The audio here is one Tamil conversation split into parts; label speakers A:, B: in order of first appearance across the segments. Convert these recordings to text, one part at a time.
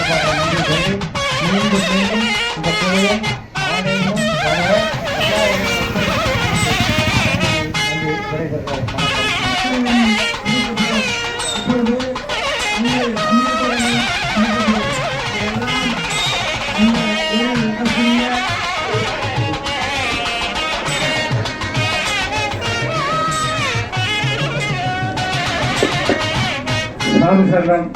A: மீண்டும் மீண்டும் இந்த கோயிலும் ஆலயமும் வர சாமி சரணம்.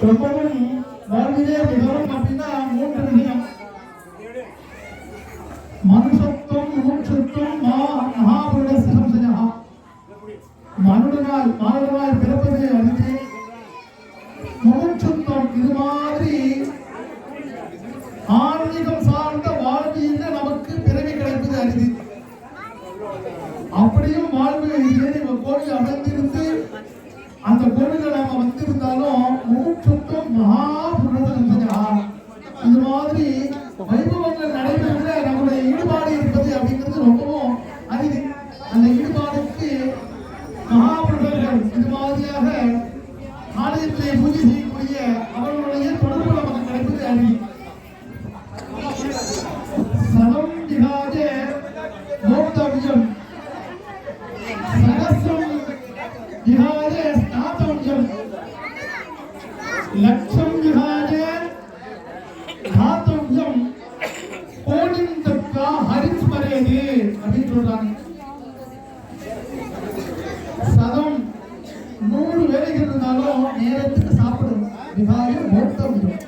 B: ரொம்பவும் வாழ்விலே மிகவும் அப்படின்னா 3 விஷயம். மனுஷத்துவம், முமுட்சுத்துவம், மகாபுருஷ சம்சயா. மானுடனாய் பிறப்பது அரிது. முமுட்சுத்துவம் இது மாதிரி ஆன்மீகம் சார்ந்த வாழ்வியில் நமக்கு பிறவி கிடைப்பது அரிது. அப்படியும் வாழ்வு கோவில் அமைந்திருந்து அந்த கோவில நாம வந்திருந்தாலும் முமுட்சுத்துவம் மகாபுருஷ சம்சயா இது மாதிரி வைபவங்கள் நடைபெற நம்முடைய ஈடுபாடு இருப்பது அப்படிங்கிறது ரொம்பவும் அரிது. அந்த ஈடுபாடுக்கு மகாபுருஷர்கள் இது மாதிரியாக ஆலயத்திலே பூஜை செய்யக்கூடிய அவர்களுடைய தொடர்பு நமக்கு கிடைப்பது அரிது. சதம் விகாஜ மோக்தவ்யம், சகஸ்ரம் விகாஜ ஸ்நாதவ்யம், லட்சம் விகாஜ தாத்தவ்யம், கோடிந்தக்கா ஹரிஸ்மரேது அப்படின்னு சொல்றாங்க. சதம் 100 வேலைகள் இருந்தாலும் நேரத்துக்கு சாப்பிடணும். விகாய மோக்தவ்யம்,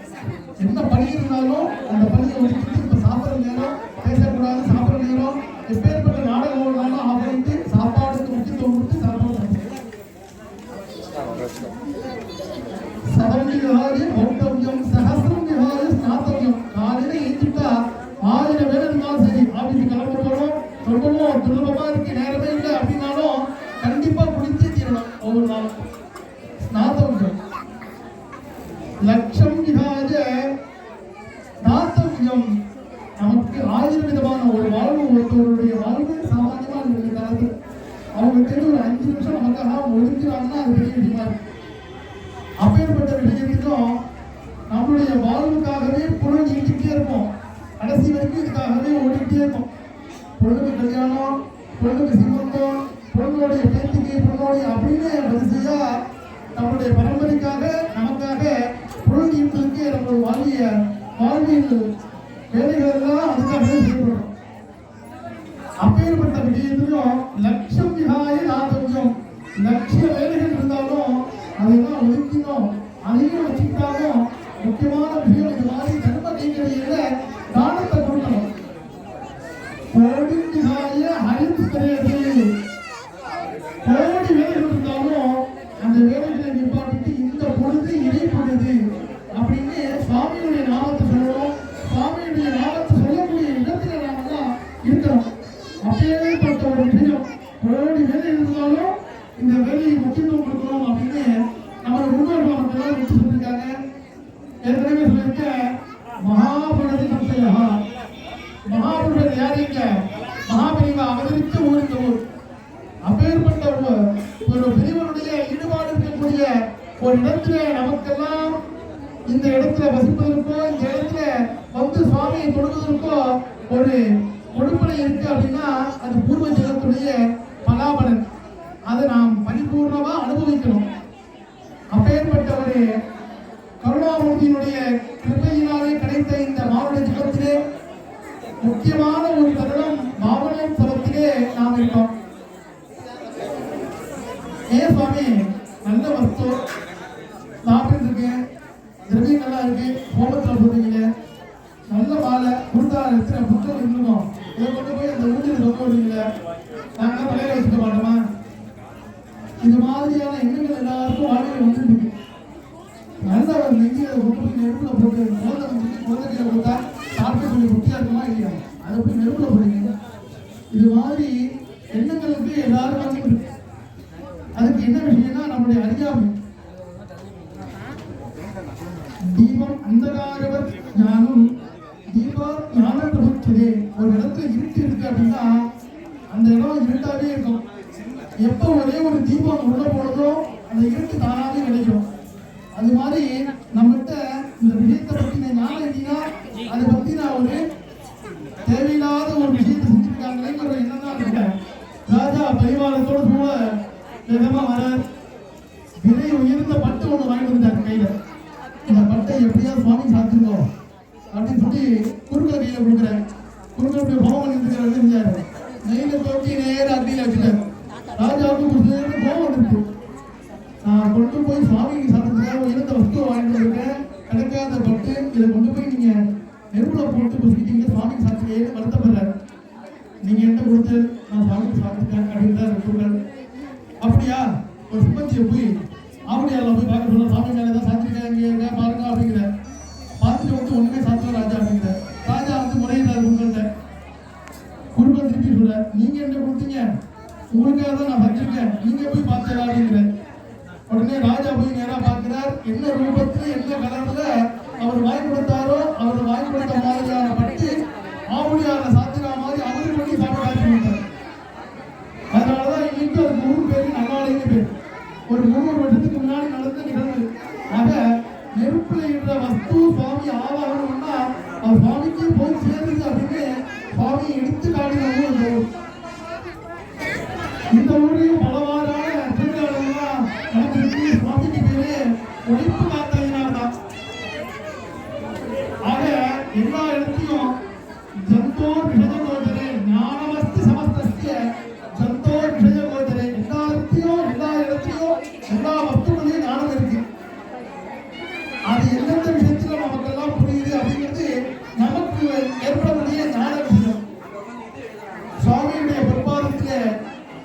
B: என்ன பணி இருந்தாலும் அந்த பணியை ஒதுக்கிட்டு இப்ப சாப்பிட்ற நேரம் பேசக்கூடாது, சாப்பிட்ற நேரம் எப்பேற்பட்ட நாடகம் ஓடுனாலும் அப்படின்ட்டு சாப்பாடுக்கு முக்கியத்துவம் கொடுத்து சாப்பாடு. சதம் விகாய மோக்தவ்யம், சகஸ்ரம் விகாய ஸ்நாதவ்யம். காலையில ஏஞ்சிட்டா 1000 வேலை இருந்தாலும் சரி ஆபீஸ் கிளம்ப போறோம், ரொம்பவும் துர்லபமா இருக்கு, நேரமே இல்லை அப்படின்னாலும் கண்டிப்பா குளித்து தீரணும் ஒவ்வொரு நாளும். ஸ்நாதவ்யம், லட்சம் விகாஜ தாத்தவ்யம். நமக்கு 1000 விதமான ஒரு வாழ்வு, ஒருத்தருடைய வாழ்வு சாமானியமா இருக்கு காலத்து. அவங்க தேடி ஒரு 5 நிமிஷம் நமக்காக ஒதுக்கிறாங்கன்னா அது பெரிய விஷயமா இருக்கு. அப்பேற்பட்ட விஷயத்துக்கும் நம்மளுடைய வாழ்வுக்காகவே பொருள் நீட்டிகிட்டே இருப்போம். கடைசி வரைக்கும் இதுக்காகவே ஓடிக்கிட்டே இருக்கும். பொண்ணுக்கு கல்யாணம், பொண்ணுக்கு சிமந்தம், பொண்ணுடைய பேத்திக்கு, பொண்ணுடைய அப்படின்னு வரிசையா நம்மளுடைய பரம்பரைக்காக நமக்காக பொருள் ஈட்டுக்கு நம்ம வாழ்வியல் வேலைகள் எல்லாம் அதுக்காகவே செய்யப்படும். அப்பேற்பட்ட விஷயத்திலும் லட்சம் விகாய தாத்தவ்யம், லட்சிய வேலைகள் இருந்தாலும் அதெல்லாம் ஒதுக்கணும். அதையும் வச்சுக்கிட்டாலும் முக்கியமான விஷயம் இது மாதிரி தர்ம கைங்கரியில தானத்தை கொடுக்கணும். கோடி விகாய ஹரிஸ்மரேது, கோடி வேலைகள் இருந்தாலும் அந்த வேலைகளை நிப்பாட்டிட்டு இந்த பொழுது இறை பொழுது அப்படின்னு சுவாமியுடைய நாமத்தை சொல்லணும். சுவாமியுடைய நாமத்தை சொல்லக்கூடிய இடத்துல நாம தான் இருக்கணும். அப்பேற்பட்ட ஒரு விஷயம். கோடி வேலை இருந்தாலும் இந்த வேலையை முக்கியத்துவம் கொடுக்கணும் அப்படின்னு நம்ம முன்னோர்கள் நமக்கு எல்லாம் விட்டு சொல்லியிருக்காங்க. ஏற்கனவே சொல்லியிருக்க மகாபுருஷ சம்சயா. மகாபுருஷர் யாருங்க? மகாபெரிவா அவதரித்த ஊர் இந்த ஊர். அப்பேற்பட்ட ஒரு பெரியவருடைய ஈடுபாடு இருக்கக்கூடிய ஒரு இடத்துல நமக்கெல்லாம் இந்த இடத்துல வசிப்பதற்கோ, இந்த இடத்துல வந்து சுவாமியை தொடுவதற்கோ ஒரு கொடுப்பனை இருக்கு அப்படின்னா அது பூர்வ ஜெகத்துடைய பலாபலன். அதை நாம் பரிபூர்ணமா அனுபவிக்கணும். அப்பேற்பட்ட ஒரு கருணாமூர்த்தியினுடைய கிருபையினாலே கிடைத்த இந்த மாவட்ட ஜெகத்திலே முக்கியமான ஒரு தருணம் மாவனோத்சவத்திலே நாம் இருக்கோம். ஏன் சுவாமி நல்ல வஸ்து சாப்பிட்டு இருக்கேன், திரவியங்கள்லாம் இருக்கு, கோபத்தில் போடுறீங்க, நல்ல மாலை கொடுத்தா எத்தனை புத்தகம் இருந்தோம், இதை கொண்டு போய் அந்த ஊழியர் கொண்டு வருவீங்க, நாங்கள் தலையில வச்சுக்க மாட்டோமா? இது மாதிரியான எண்ணங்கள் எல்லாருக்கும் வாழ்க்கையில் வந்துட்டு இருக்கு. நல்ல ஒரு நெஞ்சு அதை கொண்டு போய் நெருப்புல போட்டு குழந்தைகளை கொடுத்தா சாப்பிட்டு கொஞ்சம் குட்டியா இருக்குமா இல்லையா? அதை போய் நெருப்புல போடுறீங்க. இது மாதிரி எண்ணங்களுக்கு எல்லாரும் வந்து அதுக்கு என்ன விஷயம்னா நம்முடைய அறியாமை. தீபம் அந்தகாரவர் ஞானம் தீபா ஞான பிரபுச்சதே. ஒரு இடத்துல இருட்டு இருக்கு அப்படின்னா அந்த இடம் இருட்டாவே இருக்கும். எப்போ ஒரே ஒரு தீபம் உள்ள போனதோ அந்த இருட்டு தானாவே கிடைக்கும். அது மாதிரி நம்மகிட்ட இந்த விஷயத்தை பத்தின ஞானம் இல்லைன்னா அதை பத்தி நான் ஒரு தேவையில்லாத ஒரு விஷயத்தை செஞ்சிருக்காங்களேங்கிற எண்ணம் தான் இருக்கேன். ராஜா பரிவாரத்தோடு கூட வேகமா வர விலை உயர்ந்த பட்டு ஒன்று வாங்கிட்டு வந்தார் கையில. இந்த பட்டை எப்படியாவது சுவாமி சாத்திருக்கோம் அப்படின்னு சொல்லி குறுக்க கையில கொடுக்குறேன். குறுக்க கோவம் பண்ணிட்டு இருந்தாரு. நெய்ல தோட்டி நேரம் அடியில் வச்சுட்டாரு. ராஜாவுக்கு ஒரு கோவம் வந்துருக்கு. நான் கொண்டு போய் சுவாமிக்கு சாத்திருக்கேன், உயர்ந்த வஸ்துவை வாங்கிட்டு வந்திருக்கேன், கிடைக்காத பட்டு இதை கொண்டு போய் நீங்க நெருப்புல போட்டு புசிக்கிட்டீங்க, சுவாமிக்கு சாத்திரிக்கேன்னு வருத்தப்படுறாரு. நீங்க என்ன கொடுத்து நான் சுவாமிக்கு சாத்திருக்கேன் அப்படின்னு சொல்றாரு. அப்படியா ஒரு சிப்பந்தியை போய் ஆவடியாரில் போய் பார்க்க சொல்ல, சாமி மேலே தான் சாத்திருக்காங்க பாருங்க அப்படிங்கிற. பார்த்துட்டு வந்து ஒண்ணுமே சாத்திரம் ராஜா அப்படிங்கிற. ராஜா வந்து முறையிட்டார் குருக்கள்கிட்ட. குருக்கள் திருப்பி சொல்ற, நீங்க என்ன கொடுத்தீங்க, உங்களுக்காக தான் நான் வச்சிருக்கேன், நீங்க போய் பார்த்தீங்களா அப்படிங்கிற. உடனே ராஜா போய் நேரா பார்க்கிறார். என்ன ரூபத்துல என்ன கலர்ல அவர் வாங்கி கொடுத்தாரோ அவர் வாங்கி கொடுத்த மாதிரியான பட்டு ஆவடியாரில் சாத்திரா மாதிரி அவருக்கு பண்ணி சாப்பிட்டு கொடுத்தார். அதனாலதான் இன்னைக்கு அதுக்கு ஊர் பேரு நல்லாலைன்னு பேர். ஒரு 300 வருஷத்துக்கு முன்னாடி நடந்த நிகழ்வு. ஆக நெருப்புல இருக்கிற வஸ்து சுவாமி ஆவாகணும்னா அவர் சுவாமிக்கு போய் சேருது அப்படின்னு சுவாமி எடுத்து காட்டின ஊர் இந்த ஊரையும் பலவாறான திருவிழாக்கள்லாம் நடந்திருக்கு. சுவாமிக்கு பேரு ஒழிப்பு காத்தலினார்தான். ஆக எல்லா இடத்தையும் ஜந்தோர் விஷஜகோதரே ஞானமஸ்தி சமஸ்தஸ்ய ஜந்தோர் விஷஜகோதரே. எல்லா இடத்தையும் எல்லா வஸ்துக்களையும் ஞானம் இருக்கு. அது எந்தெந்த விஷயத்துல நமக்கெல்லாம் புரியுது அப்படிங்கிறது நமக்கு ஏற்படக்கூடிய ஞான விஷயம். சுவாமியுடைய பொற்பாதத்துல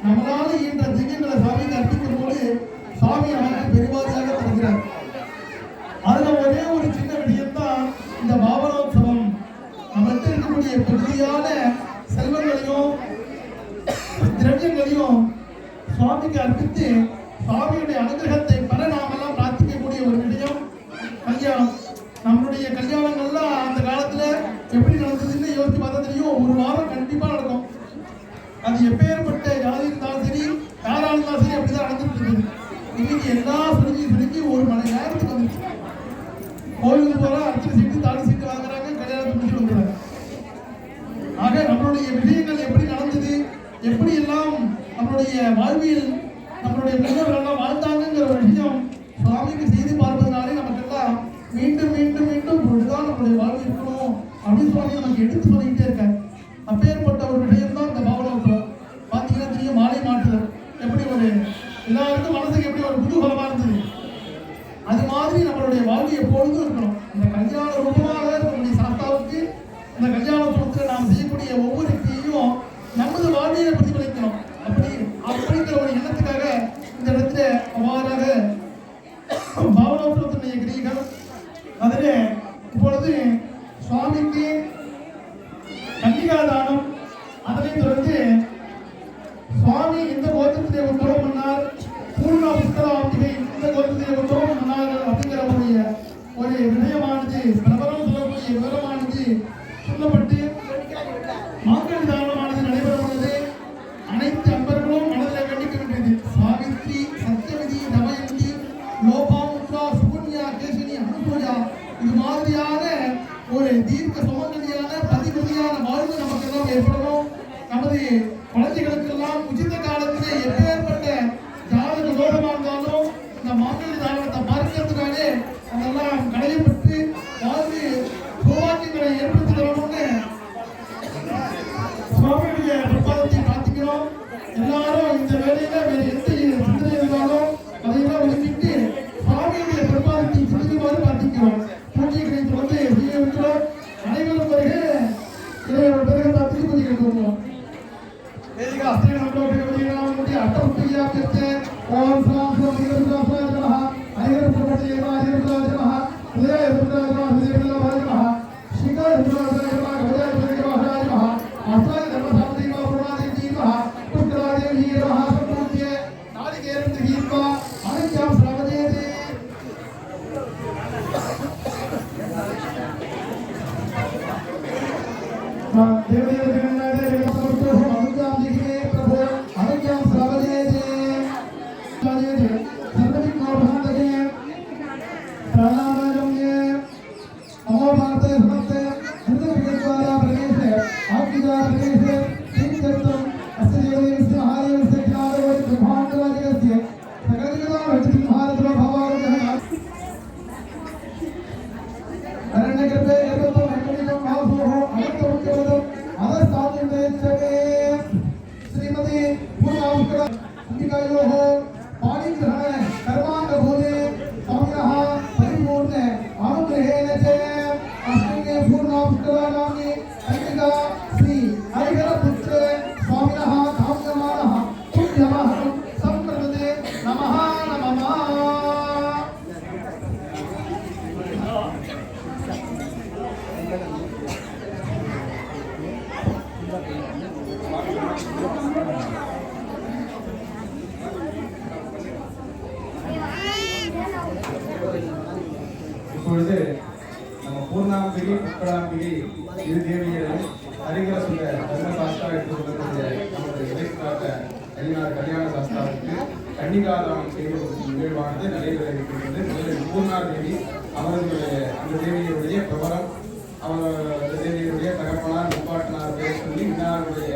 B: நம்மளால இயன்ற திவ்யங்களை சுவாமிக்கு அர்ப்பிக்கும் போது சுவாமி நமக்கு பெருவாதியாக தருகிறார். அதுல ஒரே ஒரு சின்ன விஷயம்தான் இந்த பாவனோத்சவம். நம்மகிட்ட இருக்கக்கூடிய பெருமையான செல்வங்களையும் திரவியங்களையும் சுவாமிக்கு அர்ப்பித்து சுவாமியுடைய அனுகிரகத்தை பெற நாமெல்லாம் பிரார்த்திக்கக்கூடிய ஒரு விஷயம் கல்யாணம். நம்மளுடைய கல்யாணங்கள்லாம் அந்த காலத்துல எப்படி நடந்ததுன்னு யோசிச்சு பார்த்தா தெரியும். ஒரு வாரம் கண்டிப்பா நடக்கும். அது எப்பேற்பட்ட ஜாதி இருந்தாலும் சரி யாரா இருந்தாலும் சரி அப்படிதான் நடந்துட்டு இருக்குது. இன்னைக்கு எல்லா சுருங்கி ஒரு மணி நேரத்துக்கு வந்துச்சு. கோவிலுக்கு போற அர்ச்சனை சீட்டு தாலி சீட்டு வாங்குறாங்க, கல்யாணத்தை முடிச்சு வந்துடுறாங்க. ஆக நம்மளுடைய விஷயங்கள் எப்படி நடந்தது, எப்படி எல்லாம் நம்மளுடைய வாழ்வியல் நம்மளுடைய முன்னோர்கள் எல்லாம் வாழ்ந்தாங்கிற ஒரு விஷயம் சுவாமிக்கு செய்து பார்ப்பதனாலே நமக்கெல்லாம் மீண்டும் மீண்டும் மீண்டும் இப்படிதான் நம்மளுடைய வாழ்வு இருக்கணும் அப்படின்னு சொல்லி நமக்கு எடுத்து சொல்லிக்கிட்டே இருக்காரு. அப்பேற்பட்ட ஒரு விஷயம் தான் இந்த பாவனோத்சவம். பார்த்தீங்கன்னா தெரியும், மாலை மாற்றுதல் எப்படி ஒரு எல்லாருக்கும் மனசுக்கு எப்படி ஒரு குதூகலமா இருந்தது. அது மாதிரி நம்மளுடைய வாழ்வு எப்பொழுதும் இருக்கணும். இந்த கல்யாண ரூபமாக நம்முடைய சாஸ்தாவுக்கு இந்த கல்யாணோத்சவத்தில் நாம் செய்யக்கூடிய ஒவ்வொரு கிரியையும் நமது வாழ்வியை பிரதிபலிக்கணும். அப்படிங்கிற ஒரு எண்ணத்துக்காக இந்த இடத்துல அவ்வாறாக பாவனோத்சவத்தினுடைய கிரியைகள். அதில் இப்பொழுது சுவாமிக்கு கன்னிகாதானம், அதனைத் தொடர்ந்து சுவாமி இந்த கோத்திரத்திலே உத்தரவு பண்ணார், பூர்ண புஷ்கராம்பிகை இந்த கோத்திரத்திலே உத்தரவு பண்ணார்கள் அப்படிங்கிற ஒரு விடயமானது பிரபலம் சொல்லக்கூடிய விவரமானது சொல்லப்பட்டு மாங்கனி தானமானது நடைபெறுவது அனைத்து அன்பர்களும் மனதில் வேண்டிக்க வேண்டியது. சாவித்ரி, சத்யவதி, தமயந்தி, லோபாமுத்ரா, சுகன்யா, கேசினி, அனுசூயா இது மாதிரியான ஒரு தீர்க்க சுமங்கலியான பதிபதியான வாழ்வு நமக்கெல்லாம் ஏற்படணும். நமது குழந்தைகளுக்கெல்லாம் உச்சித காலத்திலே எப்பேற்பட்ட ஜாதக தோஷமா இருந்தாலும் இந்த மாங்கனி தானத்தை பார்க்கிறதுக்காக அதெல்லாம் கடையப்பட்டு வாழ்வு சோபாக்கியங்களை ஏற்படுத்தி தரணும்னு சுவாமியுடைய பிரபாதத்தை பிரார்த்திக்கிறோம். எல்லாரும் இந்த வேலையில வேற எந்த சிந்தனை இருந்தாலும் அதையெல்லாம் ஒதுக்கிட்டு சுவாமியுடைய பிரபாதத்தை சிந்திக்குமாறு பிரார்த்திக்கிறோம். பூஜைகளை தொடர்ந்து செய்ய இருக்கிறோம். அனைவரும் வருக பிறகு திருப்பதி கேட்கிறோம். வேதிகா அஸ்திரீ நம்மளோட அட்டமுட்டியா ஓம் पुष्कराणामि कन्यका श्री हरिहर पुत्र स्वामिनः काम्यमानः पुण्यमहं संप्रदते नमः नमः
C: இப்பொழுது நம்ம பூர்ணாம்பிகை புஷ்கராம்பிகை இரு தேவியரை ஹரிகர சுந்த தர்மசாஸ்திரா எடுத்து சொல்லக்கூடிய நம்முடைய இலைக்காட்ட கல்யாண சாஸ்திராவுக்கு கன்னிகாதானம் செய்வதற்கு நிகழ்வானது நடைபெற இருக்கின்றது. முதலில் பூர்ணா தேவி அவர்களுடைய அந்த தேவியருடைய பிரபலம் அந்த தேவியருடைய தகப்பனார் முப்பாட்டனார் பெயர் சொல்லி இன்னாருடைய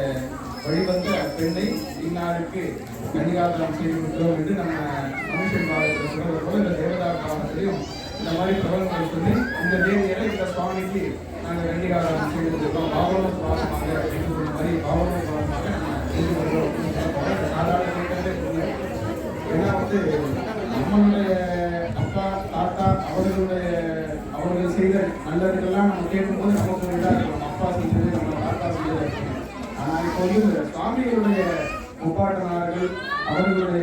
C: வழிவந்த பெண்ணை இன்னாருக்கு கன்னிகாதானம் செய்து விட்டோம் என்று நம்ம மனுஷன் பாகத்தில் சொல்வது போல இந்த தேவதா பாகத்திலையும் இந்த மாதிரி பிரபலங்களை சொல்லி இந்த தேவியரை இந்த சுவாமிக்கு நாங்கள் கன்னிகாதானம் செய்து கொடுத்தோம். பாவன சுவாசமாக அப்படின்னு சொன்ன மாதிரி பாவன சுவாசமாக நம்ம செஞ்சு வருகிறோம் அப்படின்னு சாதாரண கேட்கறதே புரியும். ஏன்னா நம்மளுடைய அப்பா தாத்தா அவர்கள் செய்த நல்லதுக்கெல்லாம் நம்ம கேட்கும்போது நமக்கு ஒரு இதாக இருக்கும். நம்ம அப்பா செஞ்சது நம்ம தாத்தா செஞ்சது. ஆனால் இப்போ இந்த சுவாமிகளுடைய முப்பாட்டனார்கள் அவர்களுடைய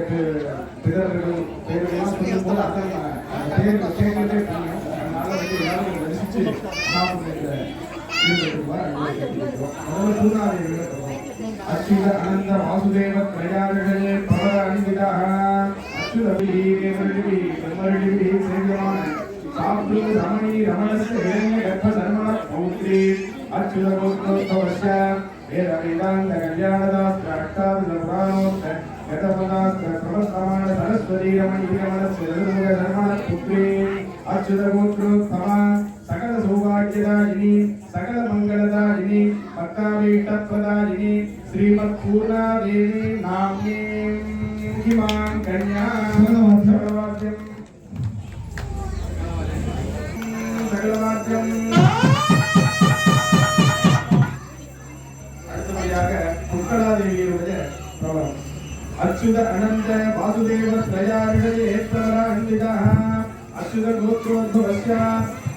C: பிறர்கள் பேரெல்லாம் சொல்லும்போது அந்த பேர் கேட்கறதே புரியும். அதனால எல்லாரும் ரசிச்சு அச்சுத அனந்த வாசுதேவ பிரஜாரிகளே பவர அணிவிதாக அச்சுதபி தேவரிபி பிரம்மரிபி சேவியமான சாப்து ரமணி ரமணஸ்ய ஹிரண்ய கர்ப்ப தர்ம பௌத்ரி அச்சுத கோத்ரோத்வஸ்ய வேத வேதாந்த கல்யாணதாஸ்திர அஷ்டாதச புராணோக்த गतपदास्त्र प्रवत्तमान सरस्वती रमणी रमणस्य धर्मुख धर्मण पुत्री अच्युत गोत्रोत्तमा सकल सौभाग्यदायिनी सकल मंगलदायिनी भक्ताभीष्टप्रदायिनी श्रीमत् पूर्णा देवी नाम्नी हिमां कन्या सकलवाद्यं அடுத்தபடியாக புஷ்கராதேவியுடைய பிரபலம் अच्युत अनंत वासुदेव त्रयार्षये एत्तरान्वितः अच्युत गोत्रोद्भवस्य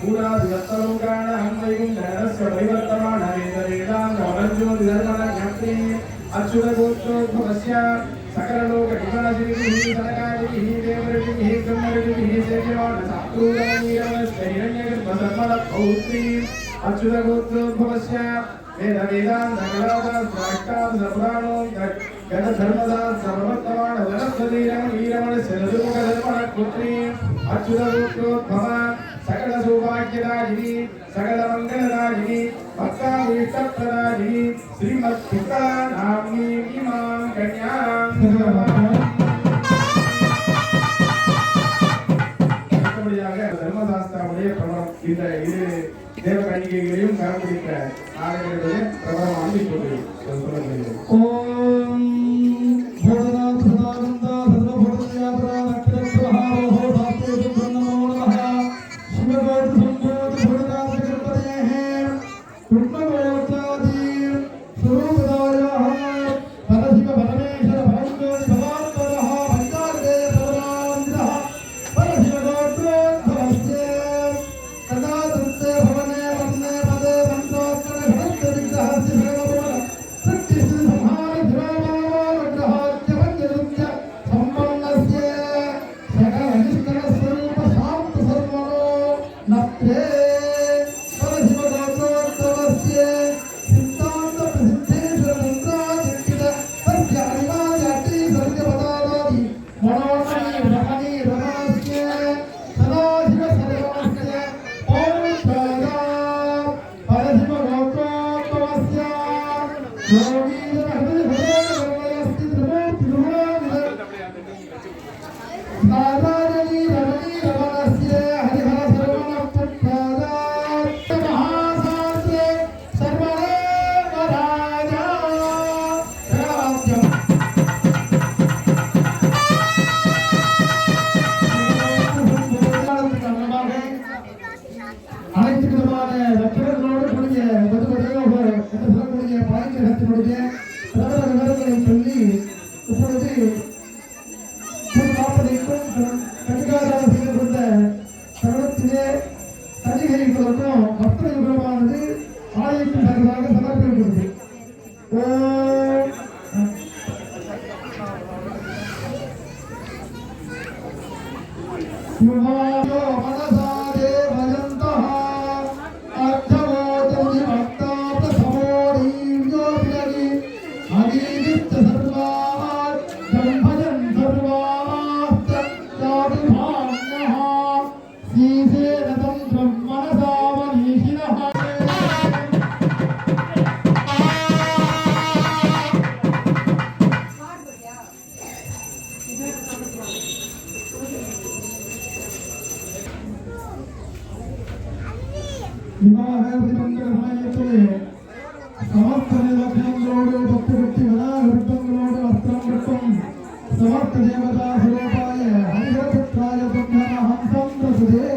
C: पूरादिवत्तलोकानां वैकुण्ठस्य वैवर्तमान वेदान्तवरज्योतिधर्मज्ञप्ति अच्युत गोत्रोद्भवस्य सकललोक निवासिनिः सनकादिभिः देवऋषिभिः ब्रह्मऋषिभिः सेव्यमान सात्रूरमणीरमणस्य हिरण्यगर्भधर्मपौत्री अच्युत गोत्रोद्भवस्य वेद वेदांत कलाशास्त्र अष्टादश पुराणोक्त गत धर्मशास्त्र प्रवर्तमान सरस्वती रमणी रमणस्य धर्मुख धर्मण पुत्री अच्युत गोत्रोद्भव सकल सौभाग्यदायिनी सकल मंगलदायिनी भक्ताभीष्टप्रदायिनी श्रीमत् पुष्करा नाम्नी इमां कन्यां धर्मशास्त्रमुடைய பிரபலம் இந்த இரு தேவகன்னிகைகளையும் கரம்பிடித்த நாடகங்களுடைய பிரபலமான இப்போது சொல்லப்படுகிறது.
B: ஓம் போதநாத் சதானந்தா சர்வபூதயாத்ரா நக்ஷத்ரஹாரோஹோ தாத்தேது பிரம்மோ நமः சிவகோத் சம்போத் போதநாத் கர்ப்பதேஹே குர்மகோத்தாதி சுரூபதாயாஹ பரசிவ பரமேஸ்வர பரஞ்சோதி பவாத்பரஹ பஞ்சார்தே பரமாந்திரஹ பரசிவ கோத்ரோத்பவஸ்ய சதா தத்தே பவனே வந்தே பதே மந்த்ரோத்கர கணஸ்த விக்கிரஹஸ்ய சகலபவன சக்தி சம்ஹார திரோமாவக்ரஹாத்ய பஞ்சருத்ய சம்பன்னஸ்ய சகல நிஷ்கல ஸ்வரூப சாந்த சர்வனோ நப்ரே பரசிவ கோத்ரோத்பவஸ்ய சித்தாந்த பிரசித்தேஸ்வர மந்த்ராஜக்கித சத்ய அனிவாஜாட்டி சர்ஜபதாதாதி மனோமணி ரமணி ரமணஸ்ய சதாசிவ சர்வமஸ்ய பௌத்ராயா பரசிவ கோத்ரோத்பவஸ்ய யோகீந்திர ஹிருதய ஹிருதயஸ்தி திரிமூர்த்தி நாராயணி ரமணி ரமணஸ்ய ஹரிஹர சர்வண புத்ராயா மகாசாஸ்த்ரே சர்வதேவராஜா ராஜ்யம் அனைத்து விதமான லட்சணங்களோடு கூடிய மதுவரையோக என்று சொல்லக்கூடிய பாய்ச்சகத்தினுடைய பிரபல விவரங்களை சொல்லி இப்பொழுது காப்பதைக்கும் கன்னிகாதானம் செய்யப்பட்ட தருணத்திலே கன்னிகா தேவிகளுக்கும் பக்தர்கள் குணமானது ஆலயத்தின் சார்பாக சமர்ப்பிக்கப்படுகிறது. समर्थ देवता स्वरूपाय हरिहरपुत्राय तुभ्यं हंसं प्रसुदे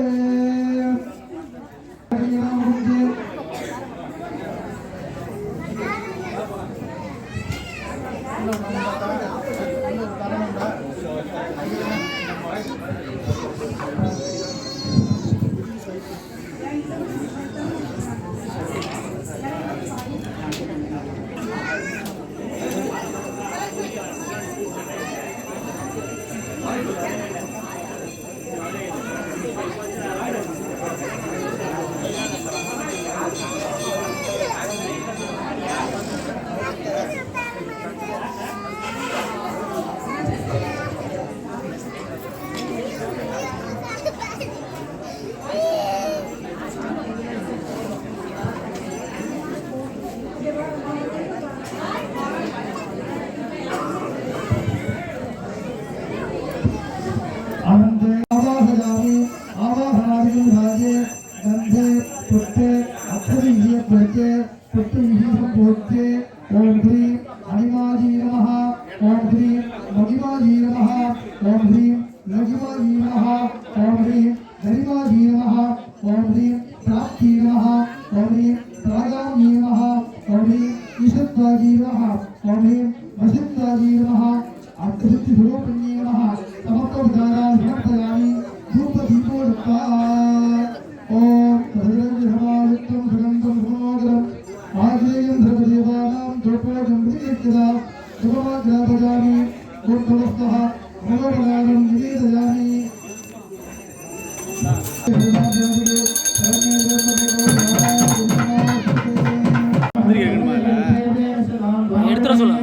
D: எடுத்துட சொல்ல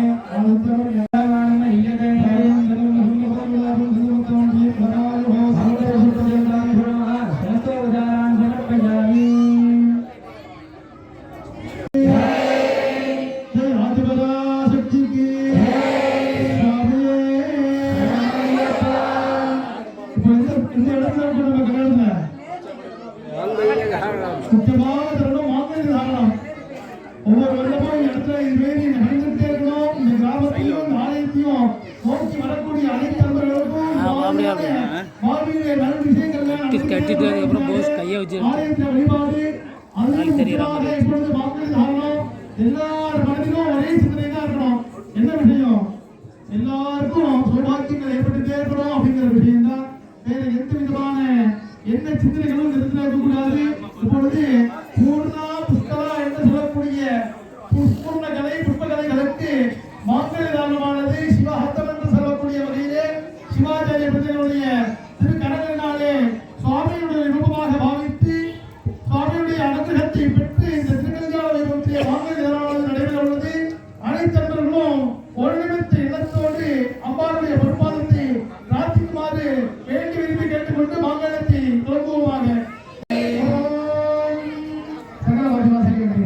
B: ஒவ்வொரு வருடமும் இடத்துல இதுமாரி நடந்துகிட்டே இருக்கணும். இந்த கிராமத்தையும் ஆலயத்தையும் நோக்கி வரக்கூடிய அனைத்து நண்பர்களுக்கும் நல்ல விஷயங்கள்
D: கட்டிட்டு அதுக்கப்புறம் போஸ் கையை வச்சு
B: ஆலயத்தில் வழிபாடு அது
D: தெரியுறாங்க.
B: இப்பொழுது மக்கள் ஆகணும். எல்லார் மனதிலும் ஒரே சிந்தனை தான் இருக்கணும். என்ன விஷயம்? எல்லாருக்கும் சௌபாக்கியங்கள் ஏற்பட்டுட்டே இருக்கணும் அப்படிங்கிற விஷயம் தான். வேற எந்த விதமான என்ன சிந்தனைகளும் நிறுத்த இருக்கக்கூடாது. இப்பொழுது பூர்ணா புஷ்கலா என்று சொல்லக்கூடிய புஷ்பகலைகளுக்கு மாங்கல்ய தானமானது சிவஹஸ்தம் என்று சொல்லக்கூடிய வகையிலே சிவாச்சாரிய பிரதிகளுடைய திருக்கடலினாலே சுவாமியுடைய ரூபமாக பாவித்து சுவாமியுடைய அனுகிரகத்தை பெற்று இந்த திருக்கல்யாணத்தை பற்றிய மாங்கல்ய தானமானது நடைபெற உள்ளது. அனைத்து நண்பர்களும் ஒரு நிமித்த இடத்தோடு அம்பாளுடைய பொறுப்பாதத்தை பிரார்த்திக்குமாறு வேண்டி விரும்பி கேட்டுக்கொண்டு மாங்கல்யத்தை தொடங்குவோமாக. சகல வாசிவாசிகள்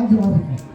B: வாங்கி வாசிக்கும்.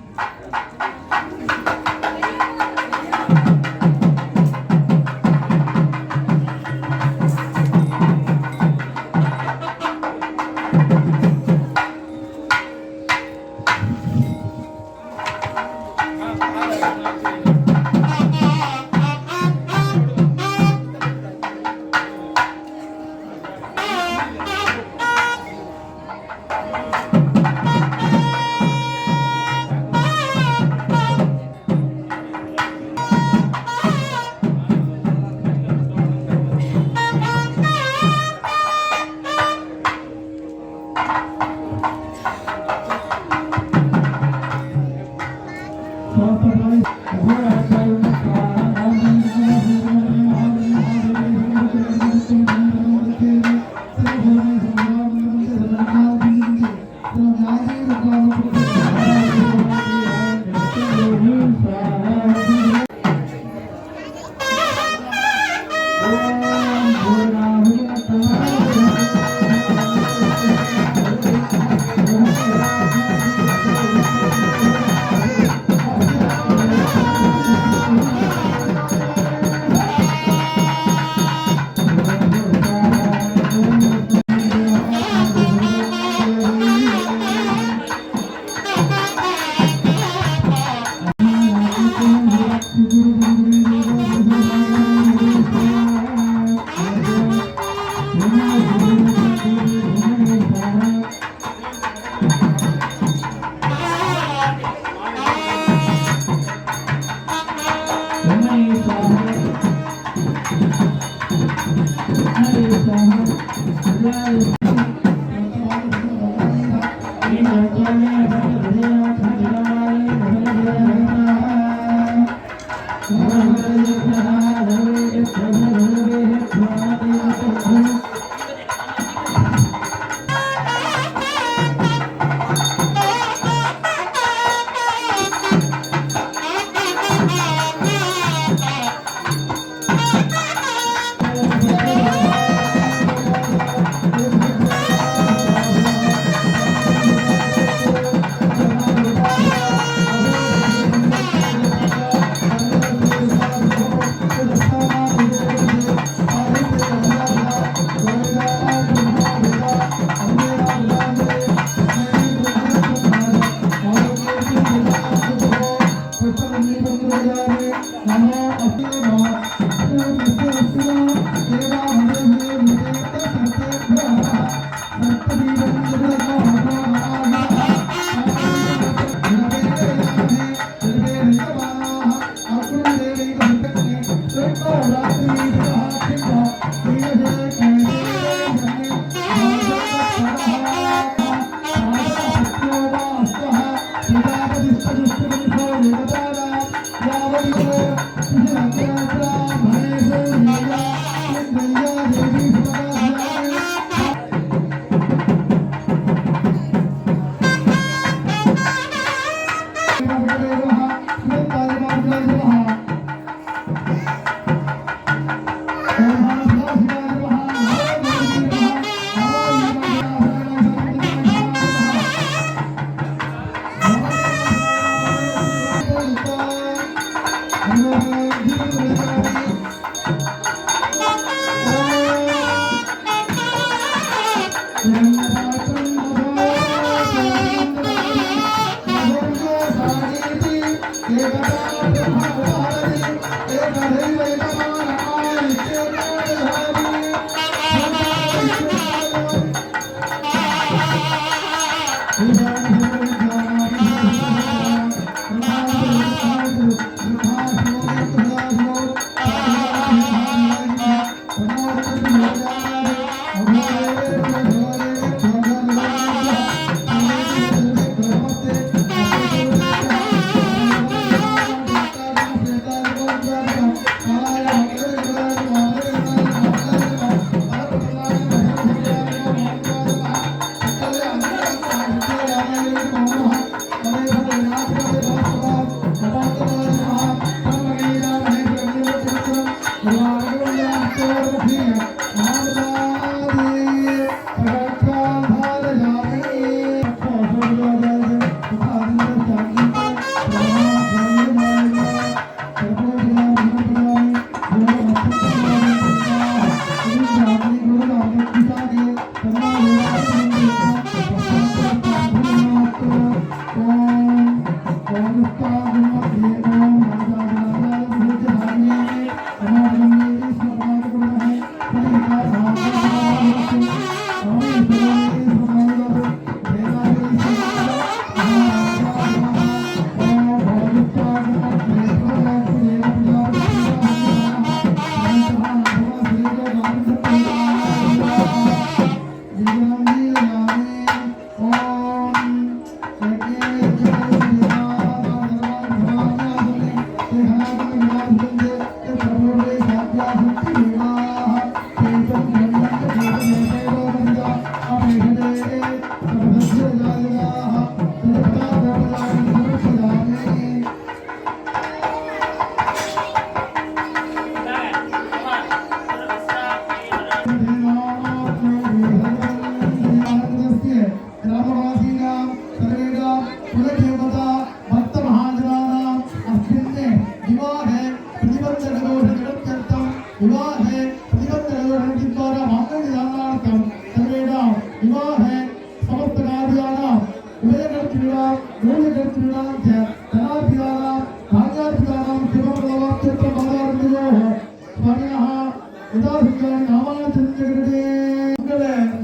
B: Thank you.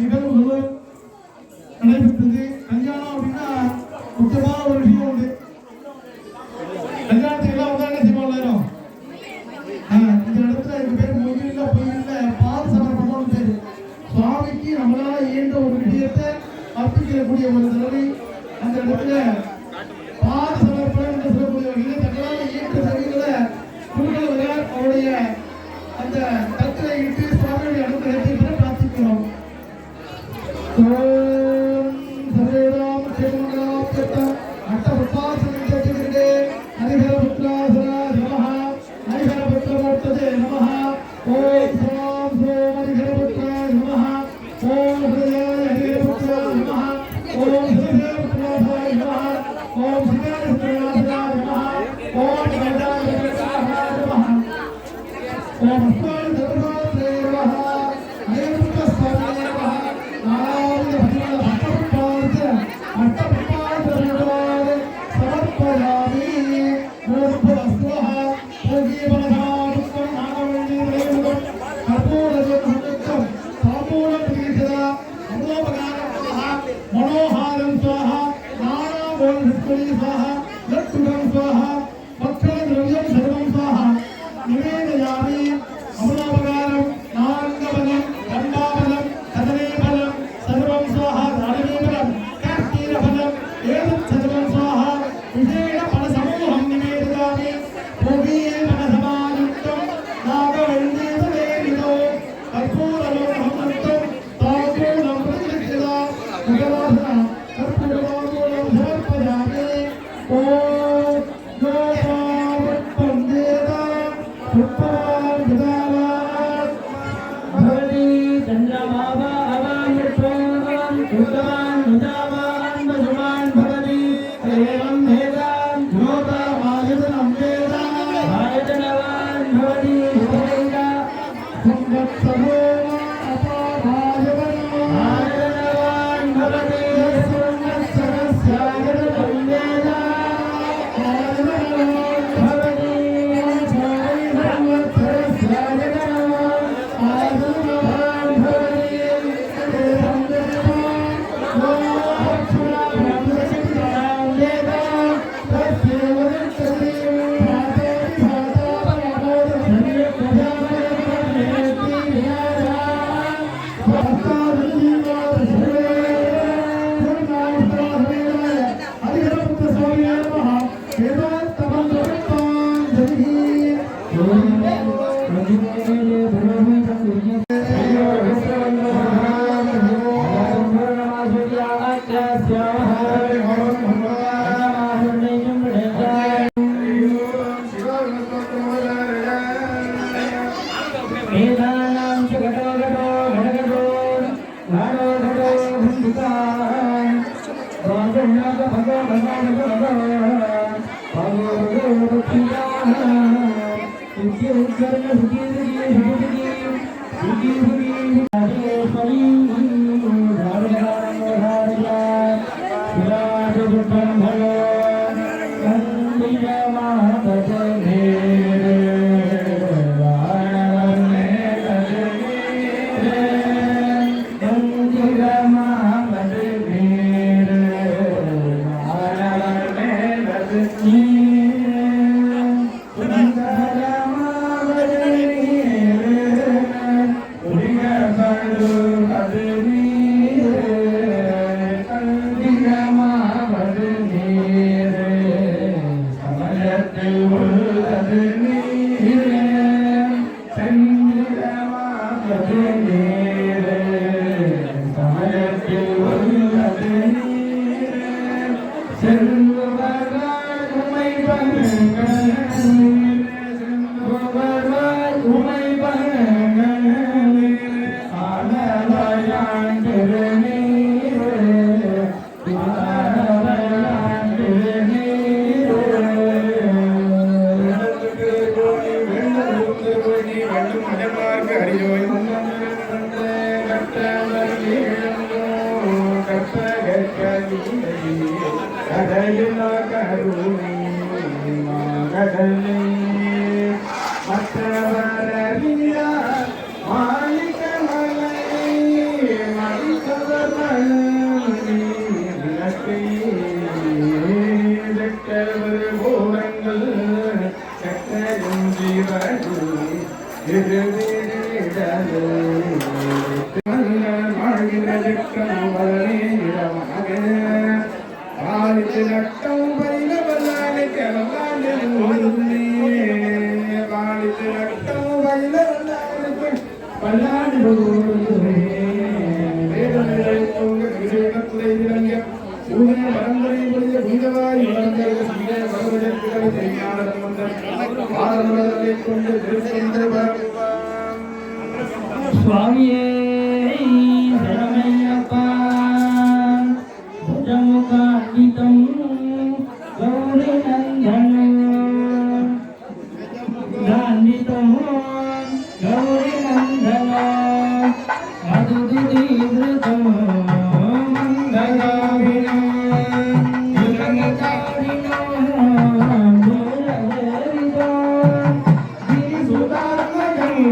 B: நிகழ்வுகள் நடைபெற்றது. கல்யாணம் அப்படின்னா முக்கியமான ஒரு விஷயம் உண்டு. கல்யாணத்துக்கு எல்லாம் வந்து என்ன செய்வோம் எல்லாரும் இந்த இடத்துல இது பேர் மொழி இல்லை பொய் இல்லை பாத சமர்ப்பணம்னு பேரு. சுவாமிக்கு நம்மளால இயன்ற ஒரு விஷயத்தை அர்ப்பிக்கக்கூடிய ஒரு தடவை அந்த இடத்துல பாத சமர்ப்பணம் என்று சொல்லக்கூடிய வகையில் தங்களால் இயன்ற செயல்களை குருக்கள் அவருடைய அந்த தத்திரை இட்டு சுவாமியுடைய அனுகிரகத்தை பெற பிரார்த்திக்கிறோம்.
A: சுவாமியே சரணமையப்பா புஜமுகாண்டிதம் கௌரி நந்தனம் காண்டிதம் கௌரி நந்தனம் மதுதிதீவிரதம் மந்தகாவினம் யுகதாரிணம் தூரதேவிதம் கிரிசுதாத்மகம்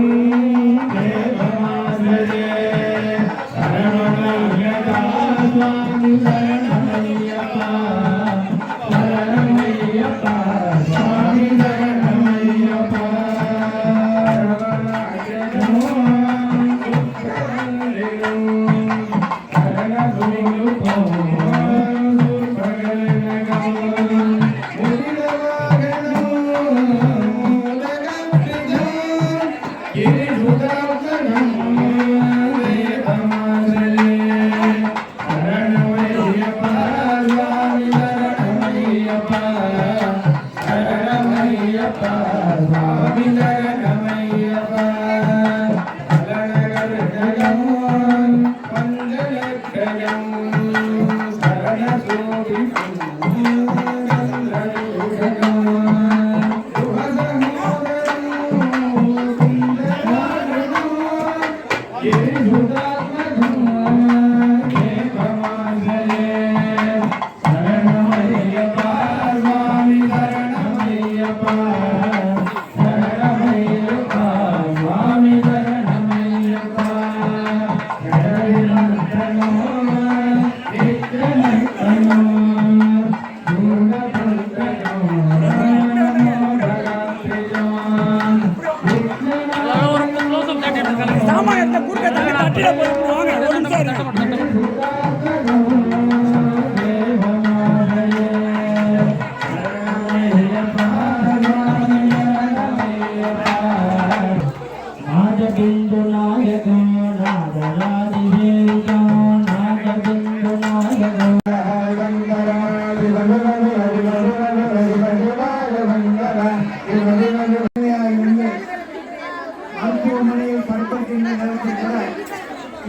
A: மருத்துவமனையில் படுத்திருக்கின்ற நேரத்தில் கூட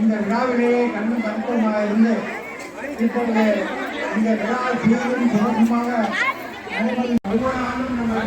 A: இந்த விழாவிலேயே கண்ணு மருத்துவமாக இருந்து இப்பொழுது இந்த விழா சீரும் சிறப்புமாக ஒவ்வொரு ஆண்டும் நம்ம